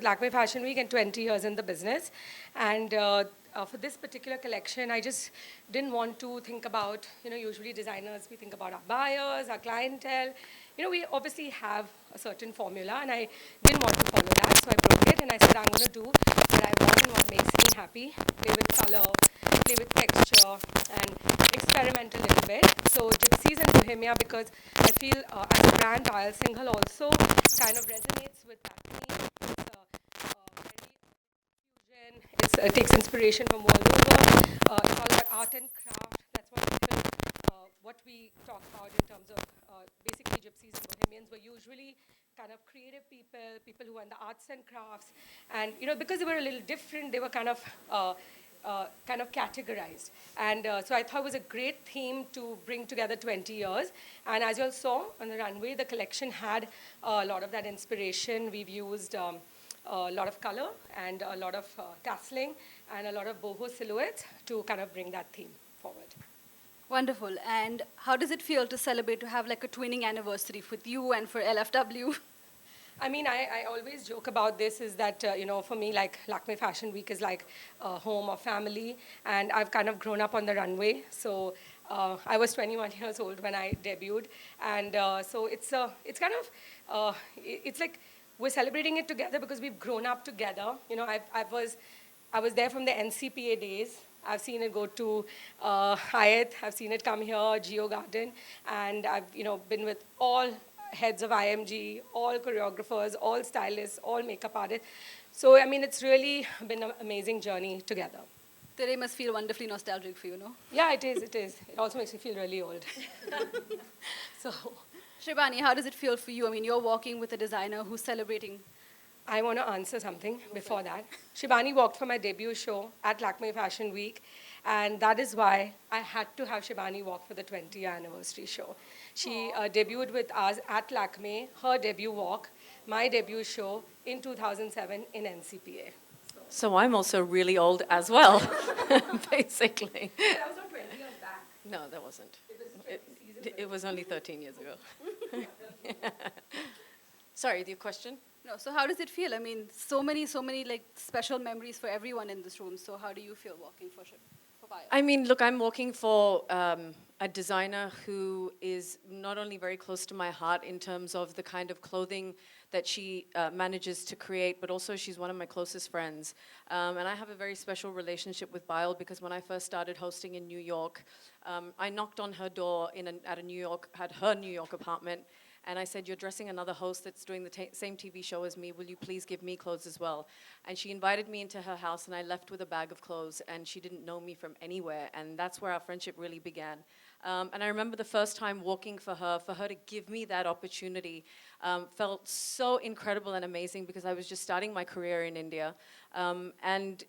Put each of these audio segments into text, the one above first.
with Lakme Fashion Week and 20 years in the business. And for this particular collection, I just didn't want to think about, usually designers, we think about our buyers, our clientele. We obviously have a certain formula, and I didn't want to follow that. So I broke it, and I said, I'm going to do what I want and what makes me happy, play with color, play with texture, and experiment a little bit. So Gypsies and Bohemia, because I feel as a brand, Payal Singhaal also kind of resonates with that theme. It takes inspiration from all over. It's all about art and craft. That's what we talk about in terms of basically Gypsies and Bohemians were usually kind of creative people, people who are in the arts and crafts, and because they were a little different, they were kind of categorized. And so I thought it was a great theme to bring together 20 years. And as you all saw on the runway, the collection had a lot of that inspiration. We've used a lot of color and a lot of tasseling and a lot of boho silhouettes to kind of bring that theme forward. Wonderful. And how does it feel to celebrate, to have like a twinning anniversary with you and for LFW? I mean, I always joke about this is that, for me, like Lakme Fashion Week is like a home or family, and I've kind of grown up on the runway. So I was 21 years old when I debuted, and so it's kind of, it's like we're celebrating it together because we've grown up together. I was there from the NCPA days. I've seen it go to Hyatt. I've seen it come here, Geo Garden, and I've been with all heads of IMG, all choreographers, all stylists, all makeup artists. So I mean, it's really been an amazing journey together. Today must feel wonderfully nostalgic for you, no? Yeah, it is. It is. It also makes me feel really old. So, Shivani, how does it feel for you? I mean, you're walking with a designer who's celebrating. I want to answer something before that. Shivani walked for my debut show at Lakme Fashion Week, and that is why I had to have Shivani walk for the 20th anniversary show. She debuted with us at Lakme, her debut walk, my debut show in 2007 in NCPA. So I'm also really old as well, basically. That was not 20 years back. No, that wasn't. It was only 13 years ago. Sorry, your question? No, so how does it feel? I mean, so many like special memories for everyone in this room. So how do you feel walking for Payal? I mean, look, I'm working for a designer who is not only very close to my heart in terms of the kind of clothing that she manages to create, but also she's one of my closest friends. And I have a very special relationship with Payal because when I first started hosting in New York, I knocked on her door at her New York apartment. And I said, you're dressing another host that's doing the same TV show as me. Will you please give me clothes as well? And she invited me into her house, and I left with a bag of clothes, and she didn't know me from anywhere. And that's where our friendship really began. And I remember the first time walking for her to give me that opportunity felt so incredible and amazing because I was just starting my career in India. And,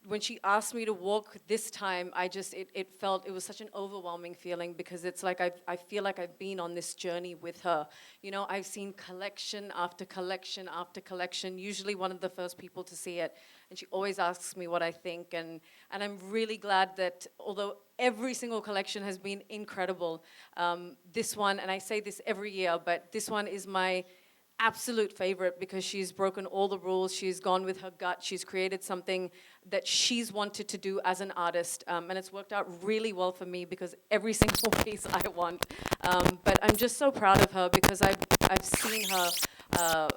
when she asked me to walk this time, it was such an overwhelming feeling because it's like I feel like I've been on this journey with her. I've seen collection after collection after collection, usually one of the first people to see it. And she always asks me what I think. And I'm really glad that although every single collection has been incredible, this one, and I say this every year, but this one is my absolute favorite because she's broken all the rules. She's gone with her gut. She's created something that she's wanted to do as an artist. And it's worked out really well for me because every single piece I want. But I'm just so proud of her because I've seen her,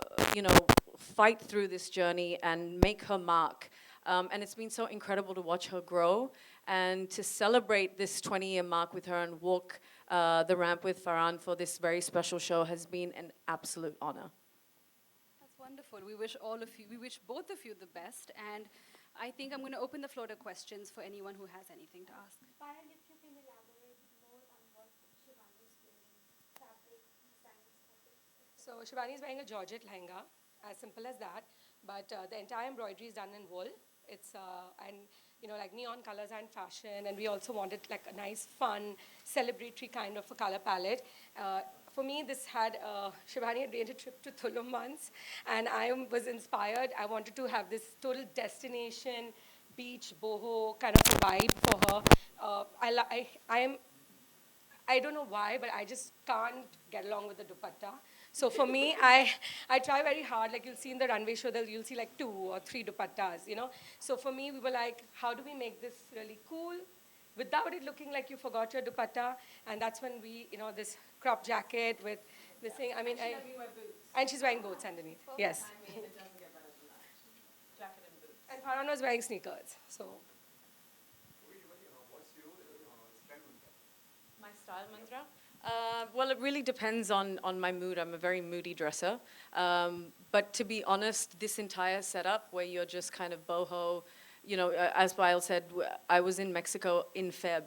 fight through this journey and make her mark. And it's been so incredible to watch her grow and to celebrate this 20-year mark with her and walk the ramp with Farhan for this very special show has been an absolute honor. That's wonderful. We wish both of you the best. And I think I'm going to open the floor to questions for anyone who has anything to ask. Payal, if you can elaborate more on what Shivani is wearing, fabric, design, aesthetics. So Shivani is wearing a Georgette lehenga, as simple as that. But the entire embroidery is done in wool. It's like neon colors and fashion, and we also wanted like a nice, fun, celebratory kind of a color palette. For me, this had Shivani had made a trip to Tulum once, and I was inspired. I wanted to have this total destination, beach, boho kind of vibe for her. I don't know why, but I just can't get along with the dupatta. So for me, I try very hard. Like you'll see in the runway show, that you'll see like 2 or 3 dupattas, you know. So for me, we were like, how do we make this really cool without it looking like you forgot your dupatta? And that's when we, you know, this crop jacket with this thing. I mean, and she's wearing boots underneath. Yes. I mean, it doesn't get better than that. Jacket and boots. And Farhan was wearing sneakers. So My style mantra? Well, it really depends on my mood. I'm a very moody dresser. But to be honest, this entire setup where you're just kind of boho, you know, as Payal said, I was in Mexico in Feb.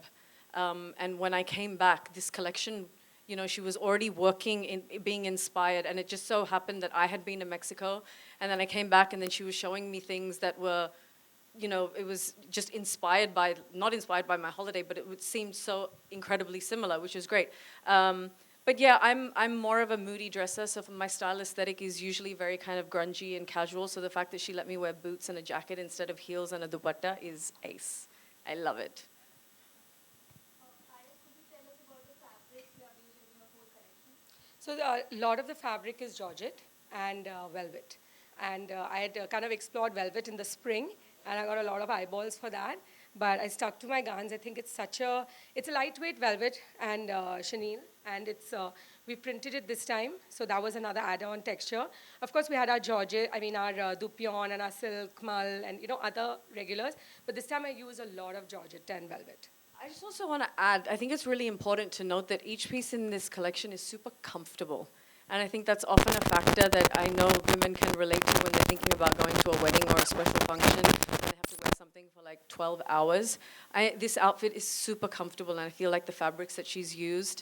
And when I came back, this collection, you know, she was already working in being inspired. And it just so happened that I had been to Mexico. And then I came back and then she was showing me things that were, you know, it was just inspired by, not inspired by my holiday, but it would seem so incredibly similar, which is great. But yeah, I'm more of a moody dresser, so my style aesthetic is usually very kind of grungy and casual, so the fact that she let me wear boots and a jacket instead of heels and a dupatta is ace. I love it. Payal, could you tell us about the fabrics you have used in your whole collection? So a lot of the fabric is georgette and velvet. And I had kind of explored velvet in the spring, and I got a lot of eyeballs for that. But I stuck to my guns. I think it's it's a lightweight velvet and chenille, and we printed it this time, so that was another add-on texture. Of course, we had our georgette, our dupion and our silk mull and, you know, other regulars. But this time I used a lot of georgette and velvet. I just also want to add, I think it's really important to note that each piece in this collection is super comfortable. And I think that's often a factor that I know women can relate to when they're thinking about going to a wedding or a special function and they have to wear something for like 12 hours. This outfit is super comfortable, and I feel like the fabrics that she's used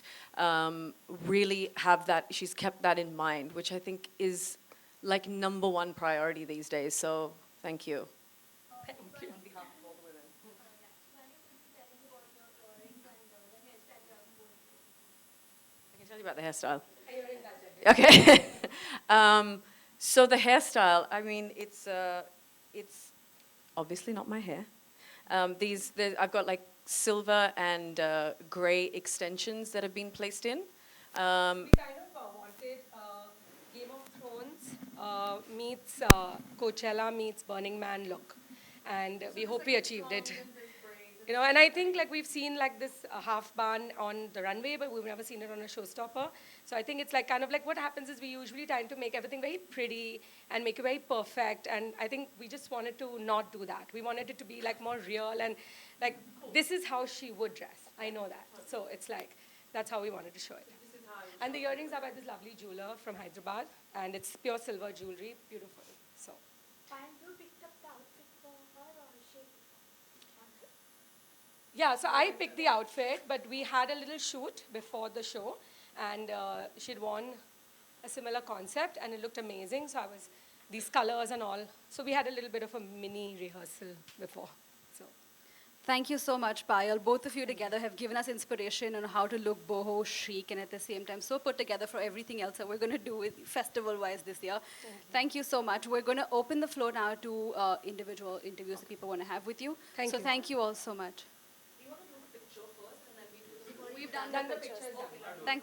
really have that, she's kept that in mind, which I think is like #1 priority these days. So thank you. Thank you. On behalf of all the women. Shivani, could you tell us about your earrings and the hairstyle you have worn? I can tell you about the hairstyle. Okay. So the hairstyle, I mean, it's obviously not my hair. I've got like silver and gray extensions that have been placed in. We kind of wanted Game of Thrones meets Coachella meets Burning Man look, and we hope we achieved it. You know, and I think like we've seen like this half bun on the runway, but we've never seen it on a showstopper. So I think it's like kind of like what happens is we usually try to make everything very pretty and make it very perfect. And I think we just wanted to not do that. We wanted it to be like more real and like this is how she would dress. I know that. So it's like that's how we wanted to show it. And the earrings are by this lovely jeweler from Hyderabad, and it's pure silver jewelry, beautiful. So. Payal, you picked up the outfit for her or she? Yeah, so I picked the outfit, but we had a little shoot before the show, and she'd worn a similar concept, and it looked amazing. So these colors and all. So we had a little bit of a mini rehearsal before. So Thank you so much, Payal. Both of you together have given us inspiration on how to look boho, chic, and at the same time so put together for everything else that we're going to do with festival-wise this year. Thank you so much. We're going to open the floor now to individual interviews that people want to have with you. Thank so you. thank you all so much. Do you want to do the picture first and then we do the We've done Done the the pictures. pictures, done. Thanks.